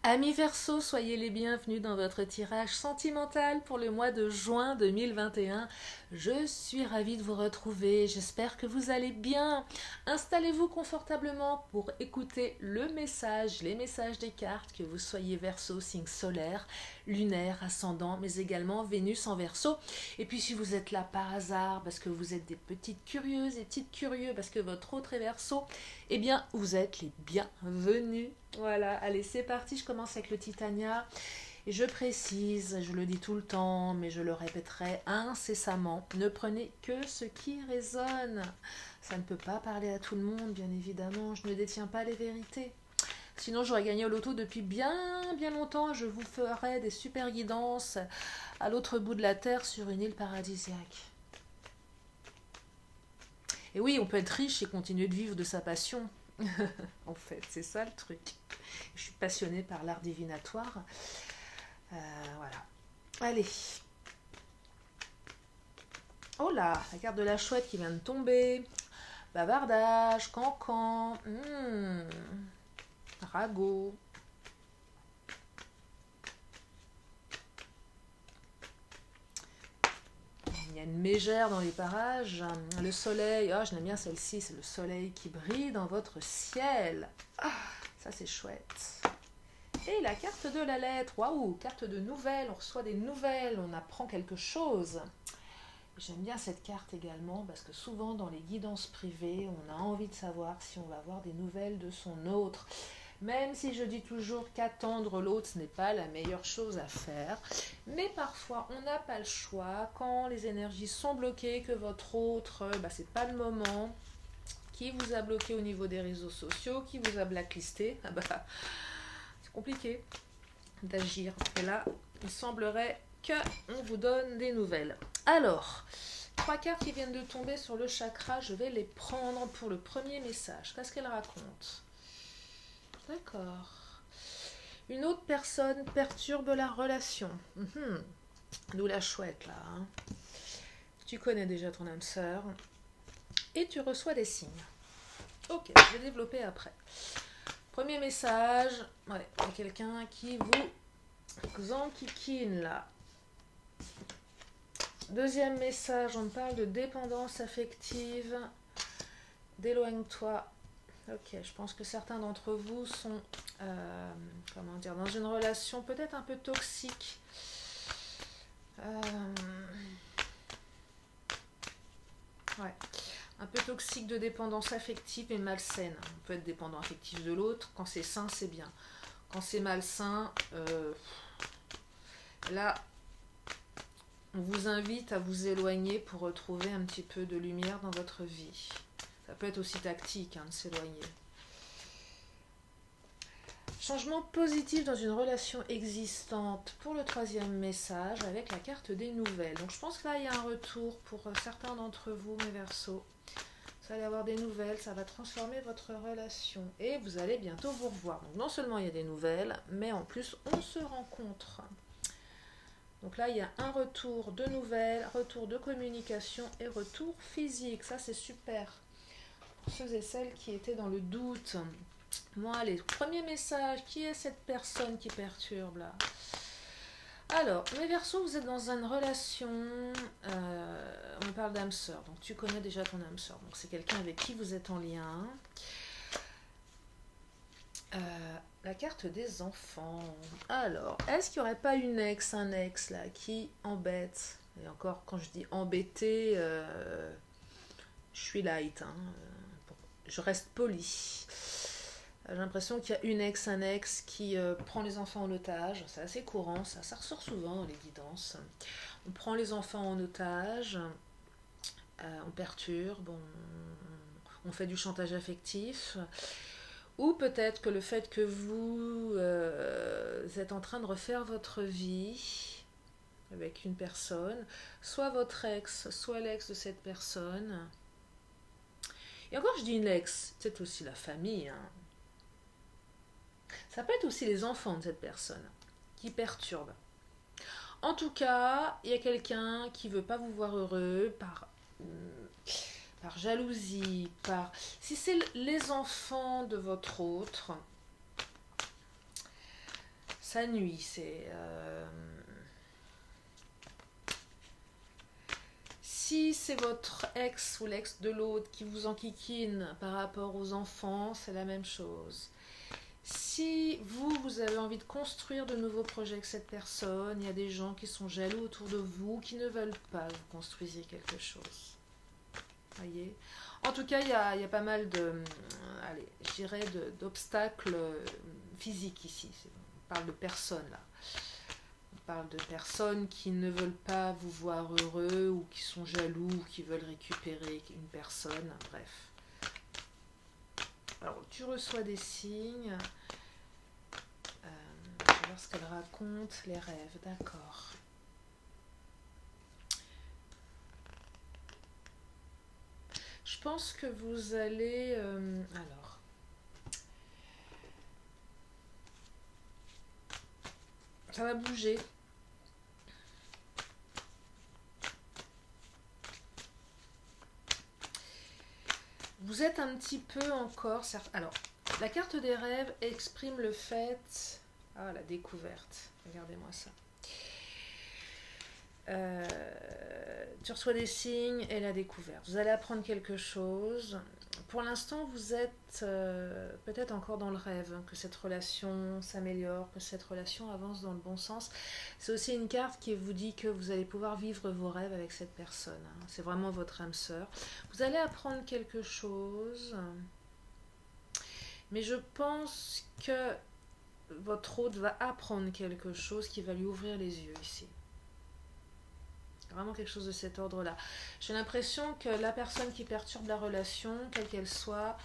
Amis Verseau, soyez les bienvenus dans votre tirage sentimental pour le mois de juin 2021. Je suis ravie de vous retrouver, j'espère que vous allez bien. Installez-vous confortablement pour écouter les messages des cartes, que vous soyez Verseau, signe solaire, lunaire, ascendant, mais également Vénus en Verseau. Et puis si vous êtes là par hasard, parce que vous êtes des petites curieuses et petites curieux, parce que votre autre est Verseau, eh bien vous êtes les bienvenus. Voilà, allez c'est parti, je commence avec le Titania. Et je précise, je le dis tout le temps, mais je le répéterai incessamment, ne prenez que ce qui résonne. Ça ne peut pas parler à tout le monde, bien évidemment, je ne détiens pas les vérités. Sinon, j'aurais gagné au loto depuis bien longtemps. Je vous ferai des super guidances à l'autre bout de la terre sur une île paradisiaque. Et oui, on peut être riche et continuer de vivre de sa passion. En fait, c'est ça le truc. Je suis passionnée par l'art divinatoire. Voilà. Allez. Oh là, la carte de la chouette qui vient de tomber. Bavardage, cancan. Ragot. Il y a une mégère dans les parages. Le soleil, oh, je l'aime bien celle-ci, c'est le soleil qui brille dans votre ciel. Ah, ça c'est chouette. Et la carte de la lettre, waouh, carte de nouvelles, on reçoit des nouvelles, on apprend quelque chose. J'aime bien cette carte également parce que souvent dans les guidances privées, on a envie de savoir si on va avoir des nouvelles de son autre. Même si je dis toujours qu'attendre l'autre, ce n'est pas la meilleure chose à faire. Mais parfois, on n'a pas le choix. Quand les énergies sont bloquées, que votre autre, c'est pas le moment, qui vous a bloqué au niveau des réseaux sociaux, qui vous a blacklisté, c'est compliqué d'agir. Et là, il semblerait qu'on vous donne des nouvelles. Alors, 3 cartes qui viennent de tomber sur le chakra, je vais les prendre pour le premier message. Qu'est-ce qu'elle raconte ? D'accord. Une autre personne perturbe la relation. Nous la chouette là. Tu connais déjà ton âme sœur. Et tu reçois des signes. Ok, je vais développer après. Premier message. Ouais, il y a quelqu'un qui vous enquiquine là. Deuxième message, on me parle de dépendance affective. D'éloigne-toi. Ok, je pense que certains d'entre vous sont dans une relation peut-être un peu toxique. Ouais, un peu toxique de dépendance affective et malsaine. On peut être dépendant affectif de l'autre. Quand c'est sain, c'est bien. Quand c'est malsain, là, on vous invite à vous éloigner pour retrouver un petit peu de lumière dans votre vie. Ça peut être aussi tactique de s'éloigner. Changement positif dans une relation existante pour le troisième message avec la carte des nouvelles. Donc je pense que là il y a un retour pour certains d'entre vous, mes Verseaux. Vous allez avoir des nouvelles, ça va transformer votre relation et vous allez bientôt vous revoir. Donc non seulement il y a des nouvelles, mais en plus on se rencontre. Donc là il y a un retour de nouvelles, retour de communication et retour physique. Ça c'est super. Pour ceux et celles qui étaient dans le doute. Bon, allez, premier message, qui est cette personne qui perturbe là? Alors, mes Verseaux, vous êtes dans une relation, on parle d'âme sœur, donc tu connais déjà ton âme sœur, donc c'est quelqu'un avec qui vous êtes en lien. La carte des enfants. Alors, est-ce qu'il n'y aurait pas un ex là, qui embête? Et encore, quand je dis embêter, je suis light, je reste polie. J'ai l'impression qu'il y a un ex qui prend les enfants en otage. C'est assez courant, ça ressort souvent dans les guidances. On prend les enfants en otage, on perturbe, on fait du chantage affectif. Ou peut-être que le fait que vous êtes en train de refaire votre vie avec une personne, soit votre ex, soit l'ex de cette personne. Et encore, je dis une ex, c'est aussi la famille, Ça peut être aussi les enfants de cette personne qui perturbent. En tout cas, il y a quelqu'un qui ne veut pas vous voir heureux par jalousie, si c'est les enfants de votre autre, ça nuit. Si c'est votre ex ou l'ex de l'autre qui vous enquiquine par rapport aux enfants, c'est la même chose. Si vous avez envie de construire de nouveaux projets avec cette personne, il y a des gens qui sont jaloux autour de vous, qui ne veulent pas que vous construisiez quelque chose. Voyez. En tout cas, il y a pas mal je dirais d'obstacles physiques ici. On parle de personnes là. On parle de personnes qui ne veulent pas vous voir heureux ou qui sont jaloux ou qui veulent récupérer une personne. Bref. Alors, tu reçois des signes. Je vais voir ce qu'elle raconte, les rêves, d'accord. Je pense que vous allez... alors. Ça va bouger. Vous êtes un petit peu encore... Alors, la carte des rêves exprime le fait... Ah, la découverte. Regardez-moi ça. Tu reçois des signes et la découverte. Vous allez apprendre quelque chose. Pour l'instant, vous êtes peut-être encore dans le rêve, que cette relation s'améliore, que cette relation avance dans le bon sens. C'est aussi une carte qui vous dit que vous allez pouvoir vivre vos rêves avec cette personne. C'est vraiment votre âme sœur. Vous allez apprendre quelque chose, mais je pense que votre hôte va apprendre quelque chose qui va lui ouvrir les yeux ici. Vraiment quelque chose de cet ordre-là. J'ai l'impression que la personne qui perturbe la relation, quelle qu'elle soit,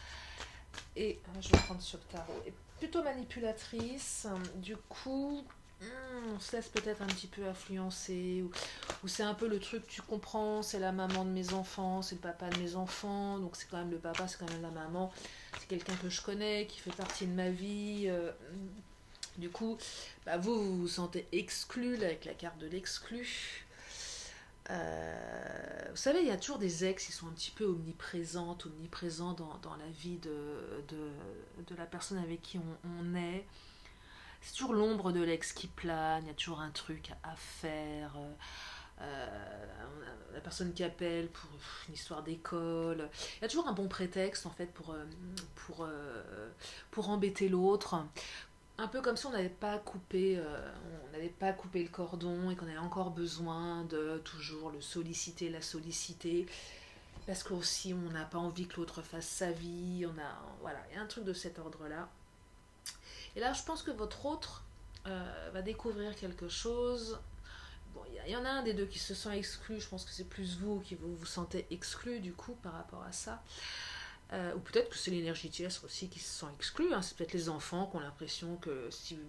je vais prendre sur le tarot, est plutôt manipulatrice. Du coup, on se laisse peut-être un petit peu influencer. Ou c'est un peu le truc, tu comprends, c'est la maman de mes enfants, c'est le papa de mes enfants. Donc c'est quand même le papa, c'est quand même la maman. C'est quelqu'un que je connais, qui fait partie de ma vie. Du coup, vous vous sentez exclu là, avec la carte de l'exclu. Vous savez, il y a toujours des ex qui sont un petit peu omniprésents dans la vie de la personne avec qui on est. C'est toujours l'ombre de l'ex qui plane, il y a toujours un truc à faire. La personne qui appelle pour une histoire d'école. Il y a toujours un bon prétexte en fait pour embêter l'autre. Un peu comme si on n'avait pas coupé le cordon et qu'on avait encore besoin de toujours le solliciter, la solliciter, parce qu'aussi on n'a pas envie que l'autre fasse sa vie, voilà, il y a un truc de cet ordre-là. Et là, je pense que votre autre va découvrir quelque chose. Bon, il y en a un des deux qui se sent exclu, je pense que c'est plus vous qui vous sentez exclu du coup par rapport à ça. Ou peut-être que c'est l'énergie terrestre aussi qui se sent exclue. C'est peut-être les enfants qui ont l'impression que si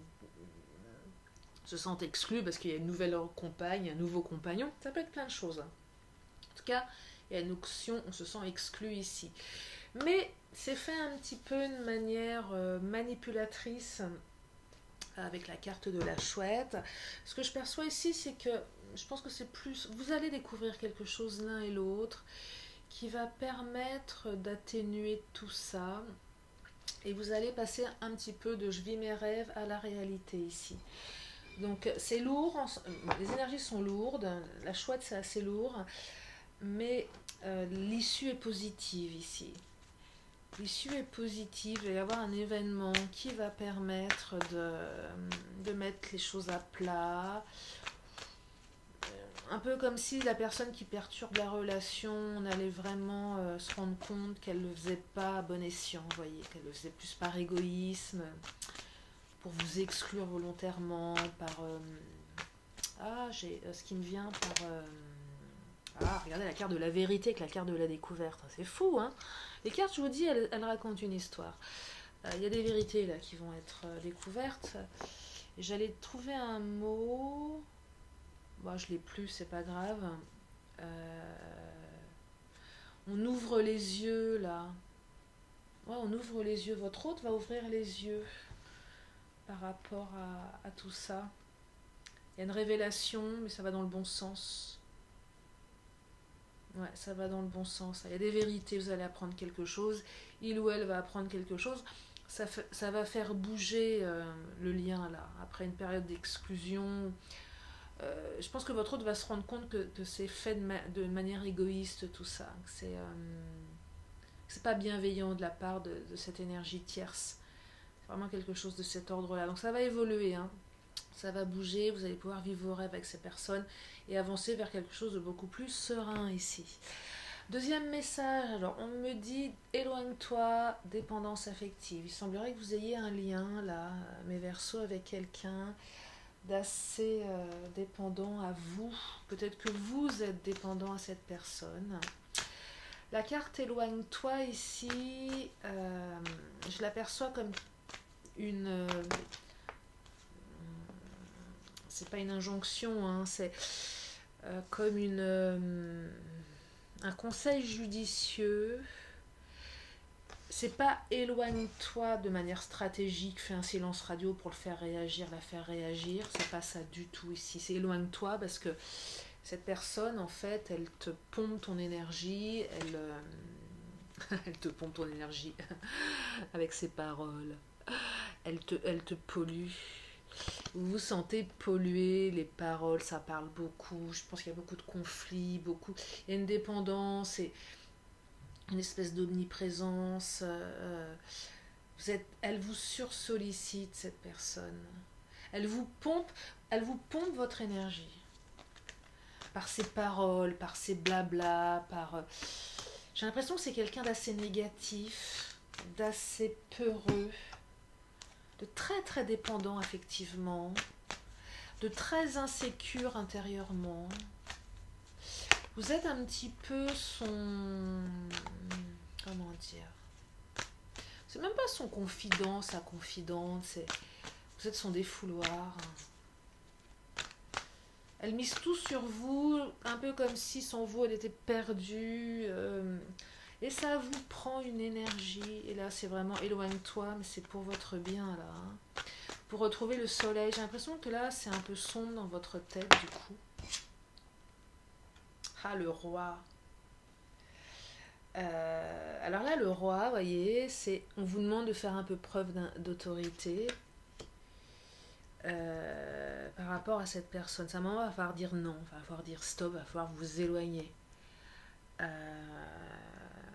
se sentent exclus parce qu'il y a une nouvelle compagne, un nouveau compagnon. Ça peut être plein de choses. En tout cas, il y a une notion, on se sent exclu ici. Mais c'est fait un petit peu de manière manipulatrice avec la carte de la chouette. Ce que je perçois ici, c'est que je pense que c'est plus... Vous allez découvrir quelque chose l'un et l'autre qui va permettre d'atténuer tout ça. Et vous allez passer un petit peu de je vis mes rêves à la réalité ici. Donc c'est lourd, les énergies sont lourdes, la chouette c'est assez lourd, mais l'issue est positive ici. L'issue est positive, il va y avoir un événement qui va permettre de mettre les choses à plat. Un peu comme si la personne qui perturbe la relation, on allait vraiment se rendre compte qu'elle ne le faisait pas à bon escient, vous voyez, qu'elle le faisait plus par égoïsme, pour vous exclure volontairement, par... j'ai ce qui me vient par... regardez la carte de la vérité avec la carte de la découverte, c'est fou, hein. Les cartes, je vous dis, elles racontent une histoire. Il y a des vérités là qui vont être découvertes. Et j'allais trouver un mot... Bon, je l'ai plus, c'est pas grave. On ouvre les yeux là. Ouais, on ouvre les yeux. Votre hôte va ouvrir les yeux par rapport à tout ça. Il y a une révélation, mais ça va dans le bon sens. Ouais, ça va dans le bon sens. Il y a des vérités, vous allez apprendre quelque chose. Il ou elle va apprendre quelque chose. ça va faire bouger le lien là, après une période d'exclusion. Je pense que votre hôte va se rendre compte que c'est fait de manière égoïste tout ça, que c'est pas bienveillant de la part de cette énergie tierce. C'est vraiment quelque chose de cet ordre-là. Donc ça va évoluer, hein. Ça va bouger, vous allez pouvoir vivre vos rêves avec ces personnes et avancer vers quelque chose de beaucoup plus serein ici. Deuxième message, alors on me dit éloigne-toi, dépendance affective. Il semblerait que vous ayez un lien là, mes Verseaux, avec quelqu'un d'assez dépendant à vous. Peut-être que vous êtes dépendant à cette personne. La carte éloigne-toi ici, je l'aperçois comme une... c'est pas une injonction, hein, c'est comme un conseil judicieux. C'est pas éloigne-toi de manière stratégique, fais un silence radio pour le faire réagir, la faire réagir, c'est pas ça du tout ici. C'est éloigne-toi parce que cette personne, en fait, elle te pompe ton énergie, elle te pompe ton énergie avec ses paroles. Elle te pollue. Vous vous sentez pollué, les paroles, ça parle beaucoup. Je pense qu'il y a beaucoup de conflits, beaucoup. Il y a une dépendance et une espèce d'omniprésence. Elle vous sursollicite, cette personne. Elle vous pompe votre énergie. Par ses paroles, par ses blabla, j'ai l'impression que c'est quelqu'un d'assez négatif, d'assez peureux, de très très dépendant affectivement, de très insécure intérieurement. Vous êtes un petit peu son... comment dire? C'est même pas son confident, sa confidente, vous êtes son défouloir. Elle mise tout sur vous, un peu comme si sans vous elle était perdue. Et ça vous prend une énergie. Et là c'est vraiment éloigne-toi, mais c'est pour votre bien là. Hein. Pour retrouver le soleil. J'ai l'impression que là c'est un peu sombre dans votre tête du coup. Ah, le roi. Alors là le roi, vous voyez, on vous demande de faire un peu preuve d'autorité. Par rapport à cette personne. Ça va falloir dire non, va falloir dire stop, va falloir vous éloigner.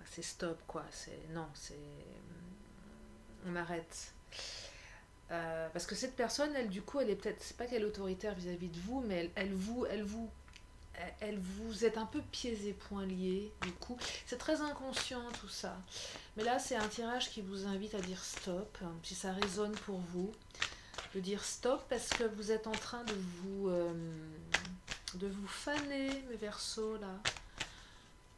C'est stop quoi, on arrête. Parce que cette personne, elle du coup, elle est peut-être, c'est pas qu'elle est autoritaire vis-à-vis de vous, mais elle vous êtes un peu pieds et poings liés du coup. C'est très inconscient tout ça. Mais là, c'est un tirage qui vous invite à dire stop, si ça résonne pour vous. De dire stop parce que vous êtes en train de vous faner, mes Verseaux là.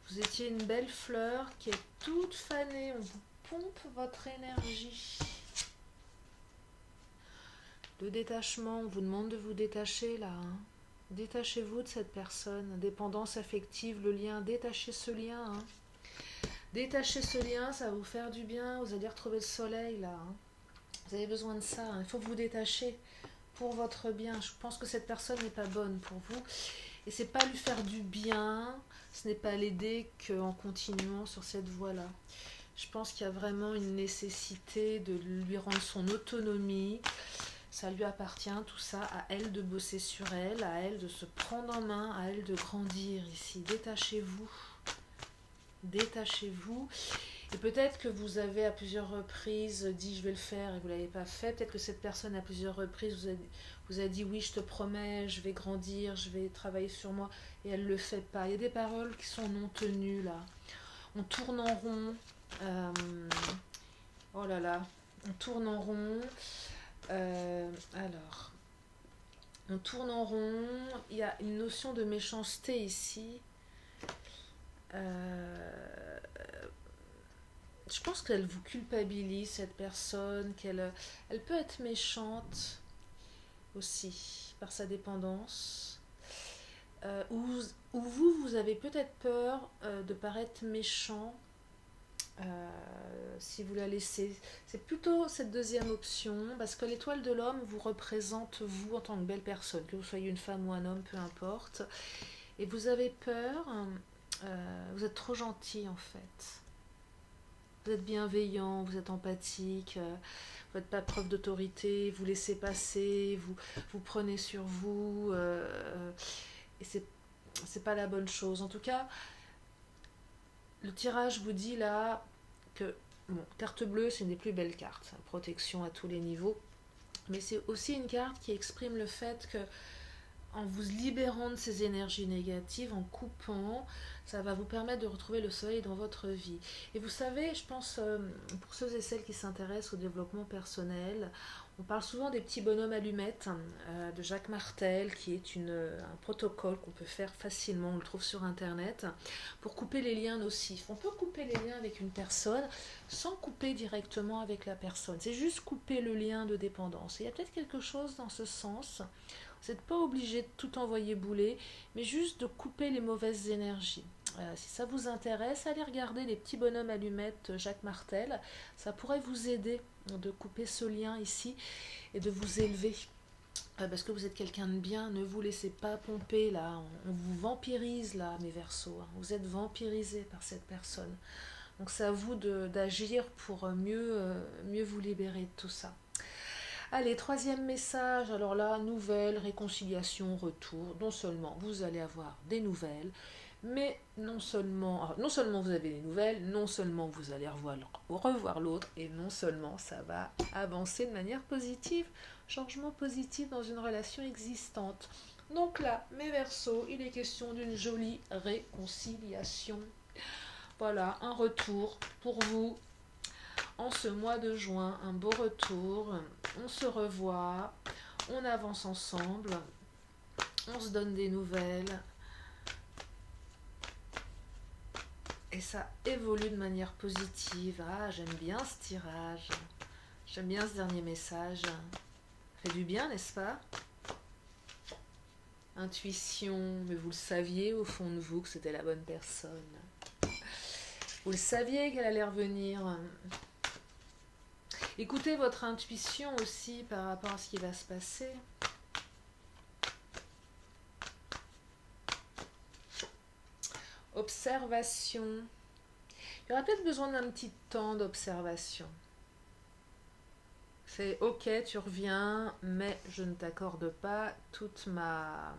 Vous étiez une belle fleur qui est toute fanée, on vous pompe votre énergie. Le détachement, on vous demande de vous détacher là. Hein. Détachez-vous de cette personne, dépendance affective, le lien, détachez ce lien. Hein. Détachez ce lien, ça va vous faire du bien, vous allez retrouver le soleil là. Hein. Vous avez besoin de ça, hein. Il faut vous détacher pour votre bien. Je pense que cette personne n'est pas bonne pour vous. Et c'est pas lui faire du bien, ce n'est pas l'aider qu'en continuant sur cette voie-là. Je pense qu'il y a vraiment une nécessité de lui rendre son autonomie. Ça lui appartient, tout ça, à elle de bosser sur elle, à elle de se prendre en main, à elle de grandir ici. Détachez-vous. Détachez-vous. Et peut-être que vous avez à plusieurs reprises dit je vais le faire et vous ne l'avez pas fait. Peut-être que cette personne à plusieurs reprises vous a dit oui je te promets, je vais grandir, je vais travailler sur moi et elle ne le fait pas. Il y a des paroles qui sont non tenues là. On tourne en rond. Oh là là, on tourne en rond. Alors, on tourne en rond. Il y a une notion de méchanceté ici. Je pense qu'elle vous culpabilise, cette personne, elle peut être méchante aussi par sa dépendance. Ou vous avez peut-être peur de paraître méchant si vous la laissez. C'est plutôt cette deuxième option, parce que l'étoile de l'homme vous représente vous en tant que belle personne, que vous soyez une femme ou un homme, peu importe. Et vous avez peur, vous êtes trop gentil en fait. vous êtes bienveillant, vous êtes empathique, vous n'êtes pas preuve d'autorité, vous laissez passer, vous prenez sur vous, et c'est pas la bonne chose. En tout cas, le tirage vous dit là que, bon, carte bleue, c'est une des plus belles cartes, protection à tous les niveaux, mais c'est aussi une carte qui exprime le fait que, en vous libérant de ces énergies négatives, en coupant, ça va vous permettre de retrouver le soleil dans votre vie. Et vous savez, je pense, pour ceux et celles qui s'intéressent au développement personnel, on parle souvent des petits bonhommes allumettes de Jacques Martel, qui est un protocole qu'on peut faire facilement, on le trouve sur Internet, pour couper les liens nocifs. On peut couper les liens avec une personne sans couper directement avec la personne. C'est juste couper le lien de dépendance. Et il y a peut-être quelque chose dans ce sens. Vous n'êtes pas obligé de tout envoyer bouler, mais juste de couper les mauvaises énergies. Si ça vous intéresse, allez regarder les petits bonhommes allumettes Jacques Martel. Ça pourrait vous aider de couper ce lien ici et de vous élever. Parce que vous êtes quelqu'un de bien, ne vous laissez pas pomper là. On vous vampirise là, mes Verseaux. Vous êtes vampirisé par cette personne. Donc c'est à vous d'agir pour mieux vous libérer de tout ça. Allez, troisième message, alors là, nouvelles, réconciliation, retour. Non seulement vous allez avoir des nouvelles, mais non seulement vous avez des nouvelles, non seulement vous allez revoir l'autre, et non seulement ça va avancer de manière positive, changement positif dans une relation existante. Donc là, mes Verseaux, il est question d'une jolie réconciliation. Voilà, un retour pour vous. En ce mois de juin, un beau retour, on se revoit, on avance ensemble, on se donne des nouvelles et ça évolue de manière positive. Ah, j'aime bien ce tirage, j'aime bien ce dernier message, ça fait du bien, n'est-ce pas? Intuition, mais vous le saviez au fond de vous que c'était la bonne personne. Vous le saviez qu'elle allait revenir. Écoutez votre intuition aussi par rapport à ce qui va se passer. Observation. Il y aura peut-être besoin d'un petit temps d'observation. C'est ok, tu reviens, mais je ne t'accorde pas toute ma,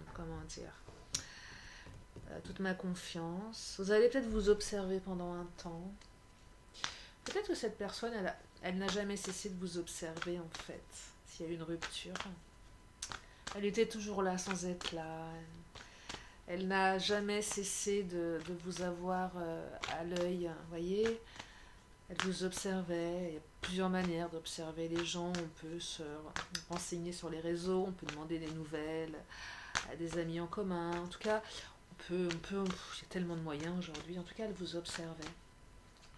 toute ma confiance. Vous allez peut-être vous observer pendant un temps. Peut-être que cette personne, elle n'a jamais cessé de vous observer en fait, s'il y a eu une rupture. Elle était toujours là sans être là. Elle n'a jamais cessé de vous avoir à l'œil, vous voyez. Elle vous observait. Il y a plusieurs manières d'observer les gens. On peut se renseigner sur les réseaux, on peut demander des nouvelles à des amis en commun. En tout cas, il y a tellement de moyens aujourd'hui. En tout cas, elle vous observait.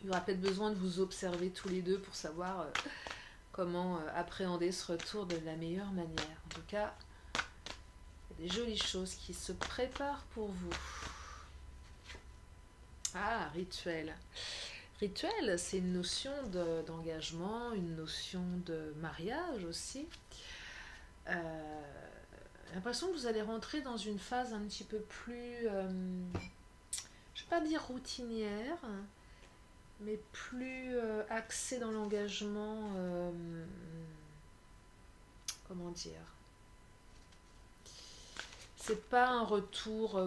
Il y aura peut-être besoin de vous observer tous les deux pour savoir comment appréhender ce retour de la meilleure manière. En tout cas, il y a des jolies choses qui se préparent pour vous. Ah, rituel. Rituel, c'est une notion d'engagement, une notion de mariage aussi. J'ai l'impression que vous allez rentrer dans une phase un petit peu plus, je ne vais pas dire routinière, mais plus axée dans l'engagement, comment dire, c'est pas un retour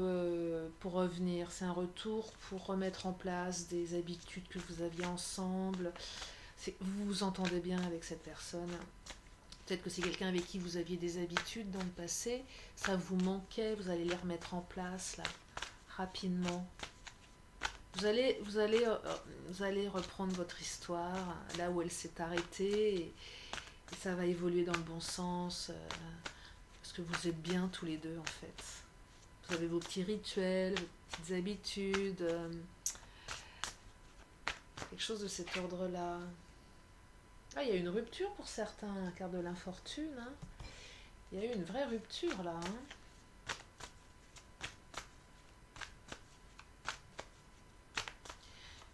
pour revenir, c'est un retour pour remettre en place des habitudes que vous aviez ensemble. Vous vous entendez bien avec cette personne. Peut-être que c'est quelqu'un avec qui vous aviez des habitudes dans le passé, ça vous manquait, vous allez les remettre en place là, rapidement. Vous allez reprendre votre histoire là où elle s'est arrêtée et ça va évoluer dans le bon sens parce que vous êtes bien tous les deux en fait. Vous avez vos petits rituels, vos petites habitudes, quelque chose de cet ordre-là. Ah, il y a une rupture pour certains, carte de l'infortune. Hein. Il y a eu une vraie rupture là. Hein.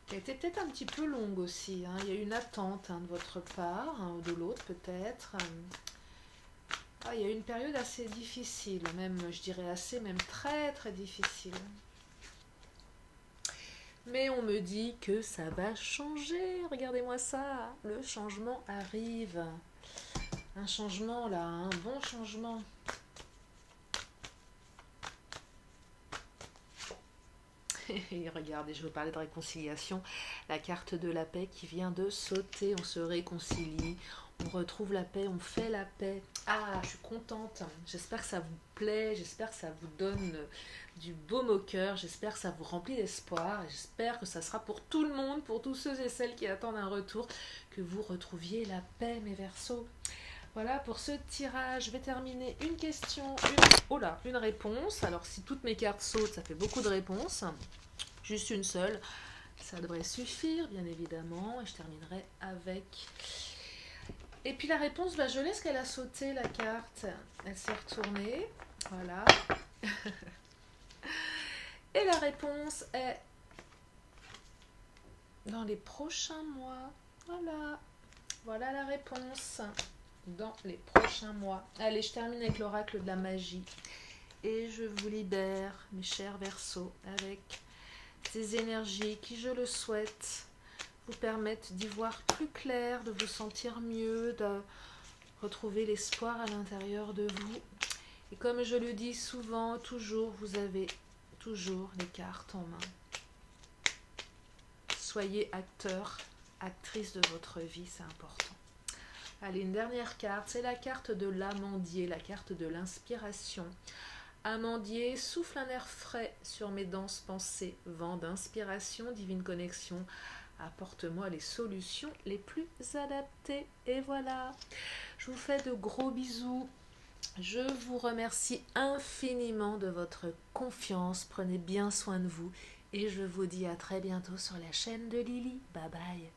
Qui a été peut-être un petit peu longue aussi. Hein. Il y a eu une attente de votre part, ou de l'autre peut-être. Ah, il y a eu une période assez difficile, même je dirais même très très difficile. Mais on me dit que ça va changer. Regardez-moi ça. Le changement arrive. Un changement là, un bon changement. Et regardez, je veux parler de réconciliation. La carte de la paix qui vient de sauter. On se réconcilie. On retrouve la paix, on fait la paix. Ah, je suis contente. J'espère que ça vous plaît. J'espère que ça vous donne du baume au cœur. J'espère que ça vous remplit d'espoir. J'espère que ça sera pour tout le monde, pour tous ceux et celles qui attendent un retour, que vous retrouviez la paix, mes Verseaux. Voilà pour ce tirage. Je vais terminer une question, une réponse. Alors, si toutes mes cartes sautent, ça fait beaucoup de réponses. Juste une seule. Ça devrait suffire, bien évidemment. Et je terminerai avec... Et puis la réponse, je laisse qu'elle a sauté la carte. Elle s'est retournée. Voilà. Et la réponse est dans les prochains mois. Voilà. Voilà la réponse. Dans les prochains mois. Allez, je termine avec l'oracle de la magie. Et je vous libère, mes chers Verseaux, avec ces énergies qui, je le souhaite, vous permettent d'y voir plus clair, de vous sentir mieux, de retrouver l'espoir à l'intérieur de vous. Et comme je le dis souvent, toujours, vous avez toujours les cartes en main. Soyez acteur, actrice de votre vie, c'est important. Allez, une dernière carte, c'est la carte de l'amandier, la carte de l'inspiration. Amandier, souffle un air frais sur mes denses pensées, vent d'inspiration, divine connexion, apporte-moi les solutions les plus adaptées. Et voilà, je vous fais de gros bisous. Je vous remercie infiniment de votre confiance. Prenez bien soin de vous et je vous dis à très bientôt sur la chaîne de Lily. Bye bye.